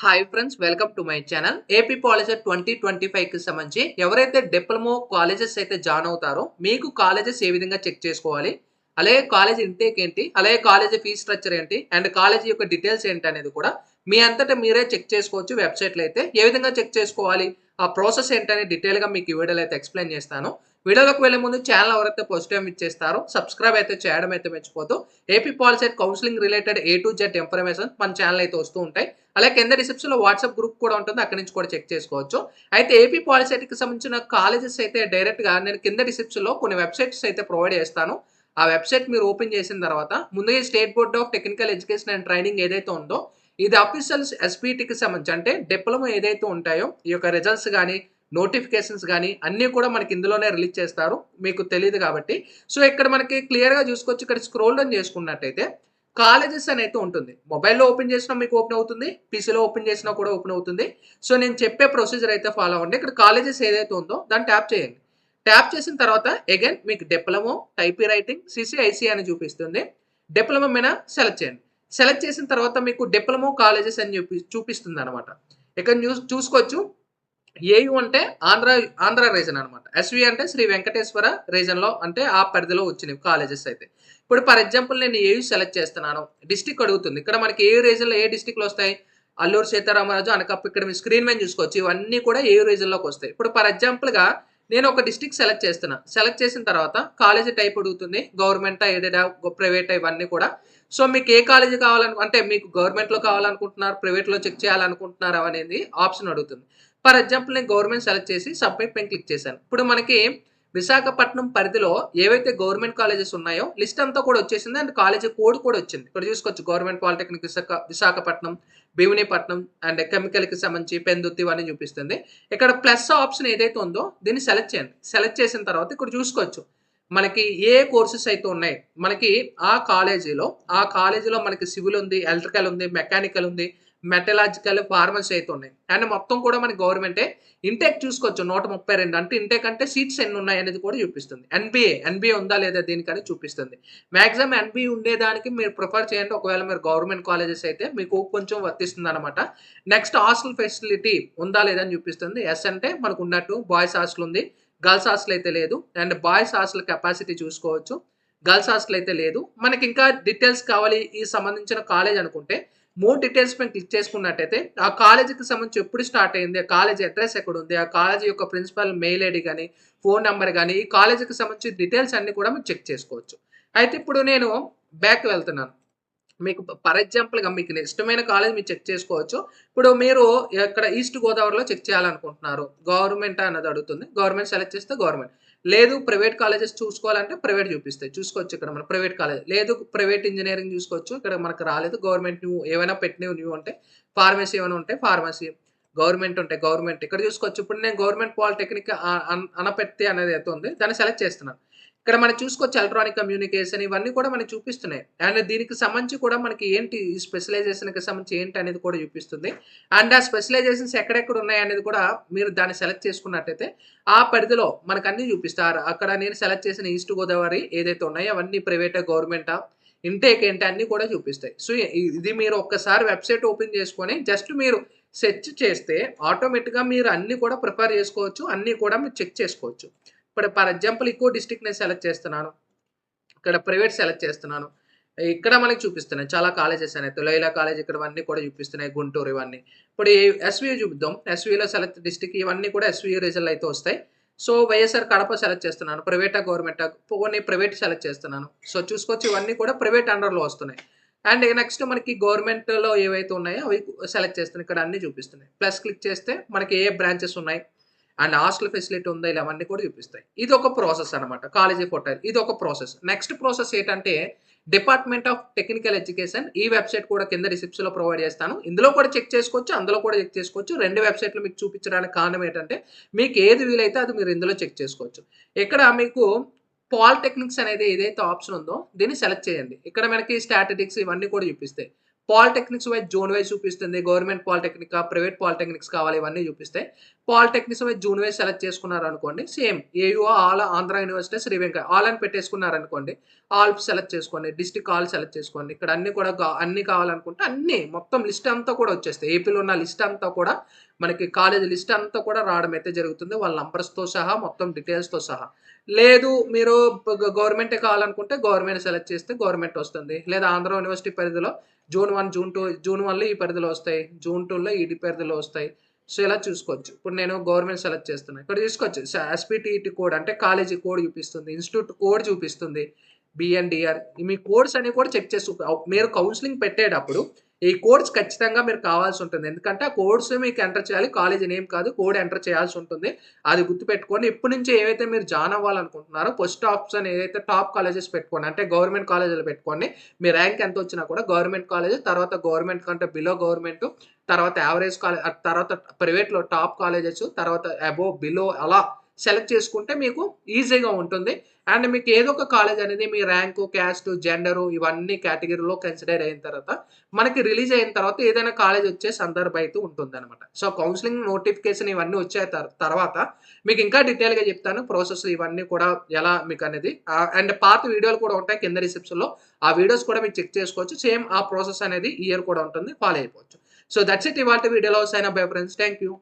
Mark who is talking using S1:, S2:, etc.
S1: Hi friends, welcome to my channel. AP POLYCET 2025కి సంబంధించి ఎవరైతే డిప్లొమా కాలేజెస్ అయితే జాయిన్ అవుతారో మీకు కాలేజెస్ ఏ విధంగా చెక్ చేసుకోవాలి, అలాగే కాలేజ్ ఇంటేక్ ఏంటి, అలాగే కాలేజ్ ఫీ స్ట్రక్చర్ ఏంటి అండ్ కాలేజ్ యొక్క డీటెయిల్స్ ఏంటి అనేది కూడా మీ అంతటా మీరే చెక్ చేసుకోవచ్చు. వెబ్సైట్లో అయితే ఏ విధంగా చెక్ చేసుకోవాలి, ఆ ప్రాసెస్ ఏంటని డీటెయిల్గా మీకు ఈ వీడియోలో అయితే ఎక్స్ప్లెయిన్ చేస్తాను. వీడియోలోకి వెళ్ళే ముందు ఛానల్ ఎవరైతే ఫస్ట్ టైం ఇచ్చేస్తారో సబ్స్క్రైబ్ అయితే చేయడం అయితే మర్చిపోతూ. AP POLYCET counselling related A to Z information మన ఛానల్ అయితే వస్తూ ఉంటాయి. అలాగే కింద డిస్క్రిప్షన్‌లో వాట్సాప్ గ్రూప్ కూడా ఉంటుంది. అక్కడి నుంచి కూడా చెక్ చేసుకోవచ్చు. అయితే ఏపీ పాలిసెట్‌కి సంబంధించిన కాలేజెస్ అయితే డైరెక్ట్‌గా నేను కింద డిస్క్రిప్షన్‌లో కొన్ని వెబ్‌సైట్స్ అయితే ప్రొవైడ్ చేస్తాను. ఆ వెబ్‌సైట్ మీరు ఓపెన్ చేసిన తర్వాత ముందుగా state board of technical education and training ఏదైతే ఉందో ఇది అఫీషియల్ ఎస్‌పీటీకి సంబంధించి అంటే డిప్లొమా ఏదైతే ఉంటాయో ఈ యొక్క రిజల్ట్స్ గాని, నోటిఫికేషన్స్ గాని అన్నీ కూడా మనకి ఇందులోనే రిలీజ్ చేస్తారు. మీకు తెలీదు కాబట్టి. సో, ఇక్కడ మనకి క్లియర్‌గా చూసుకోవచ్చు. ఇక్కడ స్క్రోల్ డౌన్ చేసుకున్నట్టయితే కాలేజెస్ అనైతే ఉంటుంది. మొబైల్‌లో ఓపెన్ చేసినా మీకు ఓపెన్ అవుతుంది. పీసీలో ఓపెన్ చేసినా కూడా ఓపెన్ అవుతుంది. సో, నేను చెప్పే ప్రొసీజర్ అయితే ఫాలో అవ్వండి. ఇక్కడ కాలేజెస్ ఏదైతే ఉందో దాన్ని ట్యాప్ చేయండి. ట్యాప్ చేసిన తర్వాత అగైన్ మీకు డిప్లొమా, టైపీ రైటింగ్, సీసీఐసీ అని చూపిస్తుంది. డిప్లొమా మీద సెలెక్ట్ చేయండి. సెలెక్ట్ చేసిన తర్వాత మీకు డిప్లొమా కాలేజెస్ అని చూపిస్తుందనమాట. ఇక్కడ చూసుకోవచ్చు. ఏయు అంటే ఆంధ్ర రీజన్ అనమాట. ఎస్వి అంటే శ్రీ వెంకటేశ్వర రీజన్‌లో అంటే ఆ పరిధిలో వచ్చినవి కాలేజెస్ అయితే. ఇప్పుడు ఫర్ ఎగ్జాంపుల్ నేను ఏయు సెలెక్ట్ చేస్తున్నాను. డిస్ట్రిక్ట్ అడుగుతుంది. ఇక్కడ మనకి ఏ రీజన్‌లో ఏ డిస్ట్రిక్ట్‌లో వస్తాయి? అల్లూరు సీతారామరాజు, అనకాపల్లి ఇక్కడ మీ స్క్రీన్ మీద చూసుకోవచ్చు. ఇవన్నీ కూడా ఏయు రీజన్‌లోకి వస్తాయి. ఇప్పుడు ఫర్ ఎగ్జాంపుల్‌గా నేను ఒక డిస్ట్రిక్ట్ సెలెక్ట్ చేస్తున్నా. సెలెక్ట్ చేసిన తర్వాత కాలేజ్ టైప్ అడుగుతుంది. గవర్నమెంటా, ఎయిడెడా, ప్రైవేటా ఇవన్నీ కూడా. సో, మీకు ఏ కాలేజ్ అంటే మీకు గవర్నమెంట్‌లో కావాలనుకుంటున్నారు, ప్రైవేట్‌లో చెక్ చేయాలనుకుంటున్నారా అనేది ఆప్షన్ అడుగుతుంది. ఫర్ ఎగ్జాంపుల్ నేను గవర్నమెంట్ సెలెక్ట్ చేసి సబ్మిట్ పైన క్లిక్ చేశాను. ఇప్పుడు మనకి విశాఖపట్నం పరిధిలో ఏవైతే గవర్నమెంట్ కాలేజెస్ ఉన్నాయో లిస్ట్ అంతా కూడా వచ్చేసింది అండ్ కాలేజీ కోడ్ కూడా వచ్చింది. ఇక్కడ చూసుకోవచ్చు government polytechnic Visakhapatnam, Bheemunipatnam and కెమికల్‌కి సంబంధించి పెందుర్తి ఇవన్నీ చూపిస్తుంది. ఇక్కడ ప్లస్ ఆప్షన్ ఏదైతే ఉందో దీన్ని సెలెక్ట్ చేయండి. సెలెక్ట్ చేసిన తర్వాత ఇక్కడ చూసుకోవచ్చు. మనకి ఏ కోర్సెస్ అయితే ఉన్నాయి. మనకి ఆ కాలేజీలో మనకి సివిల్ ఉంది, ఎలక్ట్రికల్ ఉంది, మెకానికల్ ఉంది, మెటలాజికల్, ఫార్మసీ అయితే ఉన్నాయి. అండ్ మొత్తం కూడా మనకి గవర్నమెంటే. ఇంటేక్ చూసుకోవచ్చు 132 అంటే ఇంటేక్ అంటే సీట్స్ ఎన్ని ఉన్నాయి అనేది కూడా చూపిస్తుంది. ఎన్‌బీఏ ఉందా లేదా దీనికని చూపిస్తుంది. మాక్సిమం ఎన్‌బీఏ ఉండేదానికి మీరు ప్రిఫర్ చేయండి. ఒకవేళ మీరు గవర్నమెంట్ కాలేజెస్ అయితే మీకు కొంచెం వర్తిస్తుందనమాట. నెక్స్ట్ హాస్టల్ ఫెసిలిటీ ఉందా లేదా అని చూపిస్తుంది. యెస్ అంటే మనకు ఉన్నట్టు బాయ్స్ హాస్టల్ ఉంది. గర్ల్స్ హాస్టల్ అయితే లేదు. అండ్ బాయ్స్ హాస్టల్ కెపాసిటీ చూసుకోవచ్చు. గర్ల్స్ హాస్టల్ అయితే లేదు. మనకి ఇంకా డీటెయిల్స్ కావాలి ఈ సంబంధించిన కాలేజ్ అనుకుంటే మోర్ డీటెయిల్స్ పైన క్లిక్ చేసుకున్నట్టయితే ఆ కాలేజీకి సంబంధించి ఎప్పుడు స్టార్ట్ అయింది, ఆ కాలేజ్ అడ్రస్ ఎక్కడ ఉంది, ఆ కాలేజీ యొక్క ప్రిన్సిపల్ మెయిల్ ఐడి గాని, ఫోన్ నంబర్ గాని, ఈ కాలేజీకి సంబంధించి డీటెయిల్స్ అన్ని కూడా మీరు చెక్ చేసుకోవచ్చు. అయితే ఇప్పుడు నేను బ్యాక్ వెళ్తున్నాను. మీకు ఫర్ ఎగ్జాంపుల్‌గా మీకు ఇష్టమైన కాలేజ్ మీరు చెక్ చేసుకోవచ్చు. ఇప్పుడు మీరు ఇక్కడ ఈస్ట్ గోదావరిలో చెక్ చేయాలనుకుంటున్నారు. గవర్నమెంటా అన్నది అడుగుతుంది. గవర్నమెంట్ సెలెక్ట్ చేస్తే గవర్నమెంట్. లేదు ప్రైవేట్ కాలేజెస్ చూసుకోవాలంటే ప్రైవేట్ చూపిస్తాయి. చూసుకోవచ్చు ఇక్కడ మన ప్రైవేట్ కాలేజ్. లేదు ప్రైవేట్ ఇంజినీరింగ్ చూసుకోవచ్చు. ఇక్కడ మనకు రాలేదు. గవర్నమెంట్ న్యూ ఏవైనా పెట్టినవి న్యూ అంటే ఫార్మసీ ఏమైనా ఉంటే ఫార్మసీ. గవర్నమెంట్ ఉంటే గవర్నమెంట్. ఇక్కడ చూసుకోవచ్చు. ఇప్పుడు నేను గవర్నమెంట్ పాలిటెక్నిక్ అనపర్తి అనేది అయితే ఉంది. దాన్ని సెలెక్ట్ చేస్తున్నాను. ఇక్కడ మనం చూసుకోవచ్చు ఎలక్ట్రానిక్ కమ్యూనికేషన్ ఇవన్నీ కూడా మనకు చూపిస్తున్నాయి. అండ్ దీనికి సంబంధించి కూడా మనకి ఏంటి ఈ స్పెషలైజేషన్‌కి సంబంధించి ఏంటి అనేది కూడా చూపిస్తుంది. అండ్ ఆ స్పెషలైజేషన్స్ ఎక్కడెక్కడ ఉన్నాయనేది కూడా మీరు దాన్ని సెలెక్ట్ చేసుకున్నట్టయితే ఆ పరిధిలో మనకు అన్నీ చూపిస్తారు. అక్కడ నేను సెలెక్ట్ చేసిన ఈస్ట్ గోదావరి ఏదైతే ఉన్నాయో అవన్నీ ప్రైవేటా, గవర్నమెంటా, ఇంటేక్ ఏంటి అన్నీ కూడా చూపిస్తాయి. సో, ఇది మీరు ఒక్కసారి వెబ్‌సైట్ ఓపెన్ చేసుకొని జస్ట్ మీరు సెర్చ్ చేస్తే ఆటోమేటిక్‌గా మీరు అన్నీ కూడా ప్రిఫర్ చేసుకోవచ్చు. అన్నీ కూడా మీరు చెక్ చేసుకోవచ్చు. ఇప్పుడు ఫర్ ఎగ్జాంపుల్ ఇంకో డిస్ట్రిక్ట్ నేను సెలెక్ట్ చేస్తున్నాను. ఇక్కడ ప్రైవేట్ సెలెక్ట్ చేస్తున్నాను. ఇక్కడ మనకి చూపిస్తున్నాయి చాలా కాలేజెస్ అనేది. లైలా కాలేజ్ ఇక్కడ ఇవన్నీ కూడా చూపిస్తున్నాయి. గుంటూరు ఇవన్నీ. ఇప్పుడు ఈ ఎస్‌వీయూ చూపిద్దాం. ఎస్‌వీయూలో సెలెక్ట్ డిస్ట్రిక్ట్ ఇవన్నీ కూడా ఎస్‌వీయూ రిజల్ట్‌లు అయితే వస్తాయి. సో, వైఎస్ఆర్ కడప సెలెక్ట్ చేస్తున్నాను. ప్రైవేటా, గవర్నమెంటా పోనీ ప్రైవేట్ సెలెక్ట్ చేస్తున్నాను. సో, చూసుకోవచ్చు ఇవన్నీ కూడా ప్రైవేట్ అండర్‌లో వస్తున్నాయి. అండ్ నెక్స్ట్ మనకి గవర్నమెంట్‌లో ఏవైతే ఉన్నాయో అవి సెలెక్ట్ చేస్తున్నాను. ఇక్కడ అన్నీ చూపిస్తున్నాయి. ప్లస్ క్లిక్ చేస్తే మనకి ఏ బ్రాంచెస్ ఉన్నాయి అండ్ హాస్టల్ ఫెసిలిటీ ఉందా ఇలా అవన్నీ కూడా చూపిస్తాయి. ఇదొక ప్రాసెస్ అనమాట. కాలేజీ ప్రొఫైల్ ఇదొక ప్రాసెస్. నెక్స్ట్ ప్రాసెస్ ఏంటంటే డిపార్ట్మెంట్ ఆఫ్ టెక్నికల్ ఎడ్యుకేషన్ ఈ వెబ్‌సైట్ కూడా కింద డిస్క్రిప్షన్‌లో ప్రొవైడ్ చేస్తాను. ఇందులో కూడా చెక్ చేసుకోవచ్చు. అందులో కూడా చెక్ చేసుకోవచ్చు. 2 వెబ్‌సైట్‌లు మీకు చూపించడానికి కారణం ఏంటంటే మీకు ఏది వీలైతే అది మీరు ఇందులో చెక్ చేసుకోవచ్చు. ఇక్కడ మీకు పాలిటెక్నిక్స్ అనేది ఏదైతే ఆప్షన్ ఉందో దీన్ని సెలెక్ట్ చేయండి. ఇక్కడ మనకి స్టాటిస్టిక్స్ ఇవన్నీ కూడా చూపిస్తాయి. పాలిటెక్నిక్స్ వైస్ జోన్ వైస్ చూపిస్తుంది. గవర్నమెంట్ పాలిటెక్నికా, ప్రైవేట్ పాలిటెక్నిక్స్ కావాలి ఇవన్నీ చూపిస్తాయి. పాలిటెక్నిక్స్ మీద జూన్ వైస్ సెలెక్ట్ చేసుకున్నారనుకోండి. Same AU all Andhra university శ్రీ ఆల్ అని పెట్టేసుకున్నారనుకోండి. ఆల్ సెలెక్ట్ చేసుకోండి. డిస్ట్రిక్ట్ ఆల్ సెలెక్ట్ చేసుకోండి. ఇక్కడ అన్ని కూడా అన్ని కావాలనుకుంటే అన్నీ మొత్తం లిస్ట్ అంతా కూడా వచ్చేస్తాయి. ఏపీలో ఉన్న లిస్ట్ అంతా కూడా మనకి కాలేజ్ లిస్ట్ అంతా కూడా రావడం అయితే జరుగుతుంది. వాళ్ళ నంబర్స్‌తో సహా మొత్తం డీటెయిల్స్‌తో సహా. లేదు మీరు గవర్నమెంటే కావాలనుకుంటే గవర్నమెంట్ సెలెక్ట్ చేస్తే గవర్నమెంట్ వస్తుంది. లేదా ఆంధ్ర యూనివర్సిటీ పరిధిలో జూన్ 1, జూన్ 2, జూన్ 1లో ఈ పరిధిలో వస్తాయి. జూన్ 2లో ఈ పరిధిలో వస్తాయి. సో, ఇలా చూసుకోవచ్చు. ఇప్పుడు నేను గవర్నమెంట్ సెలెక్ట్ చేస్తున్నా. ఇక్కడ చూసుకోవచ్చు. ఎస్‌పీటీఈటీ కోడ్ అంటే కాలేజీ కోడ్ చూపిస్తుంది. ఇన్‌స్టిట్యూట్ కోడ్ చూపిస్తుంది. బిఎన్‌డిఆర్ మీ కోడ్స్ అన్ని కూడా చెక్ మీరు కౌన్సెలింగ్ పెట్టేటప్పుడు ఈ కోడ్స్ ఖచ్చితంగా మీరు కావాల్సి ఉంటుంది. ఎందుకంటే ఆ కోడ్స్ మీకు ఎంటర్ చేయాలి. కాలేజ్ నేమ్ కాదు. కోడ్ ఎంటర్ చేయాల్సి ఉంటుంది. అది గుర్తుపెట్టుకోండి. ఇప్పటి నుంచి ఏవైతే మీరు జాయిన్ అవ్వాలనుకుంటున్నారో ఫస్ట్ ఆప్షన్ ఏదైతే టాప్ కాలేజెస్ పెట్టుకోండి. అంటే గవర్నమెంట్ కాలేజీలో పెట్టుకోండి. మీ ర్యాంక్ ఎంత వచ్చినా కూడా గవర్నమెంట్ కాలేజ్, తర్వాత గవర్నమెంట్ కంటే బిలో గవర్నమెంట్, తర్వాత యావరేజ్ కాలేజ్, తర్వాత ప్రైవేట్‌లో టాప్ కాలేజెస్, తర్వాత అబోవ్, బిలో అలా సెలెక్ట్ చేసుకుంటే మీకు ఈజీగా ఉంటుంది. అండ్ మీకు ఏదో ఒక కాలేజ్ అనేది మీ ర్యాంకు, క్యాస్ట్, జెండరు ఇవన్నీ కేటగిరీలో కన్సిడర్ అయిన తర్వాత మనకి రిలీజ్ అయిన తర్వాత ఏదైనా కాలేజ్ వచ్చే సందర్భం అయితే ఉంటుందన్నమాట. సో, కౌన్సెలింగ్ నోటిఫికేషన్ ఇవన్నీ వచ్చే తర్వాత మీకు ఇంకా డీటెయిల్‌గా చెప్తాను. ప్రాసెస్ ఇవన్నీ కూడా ఎలా మీకనేది. అండ్ పాత వీడియోలు కూడా ఉంటాయి కింద డిస్క్రిప్షన్‌లో. ఆ వీడియోస్ కూడా మీరు చెక్ చేసుకోవచ్చు. సేమ్ ఆ ప్రాసెస్ అనేది ఈ ఇయర్ కూడా ఉంటుంది. ఫాలో అయిపోవచ్చు. సో, దట్స్ ఇట్ ఇవాల్టి వీడియోలో. Sign up bye friends. Thank you.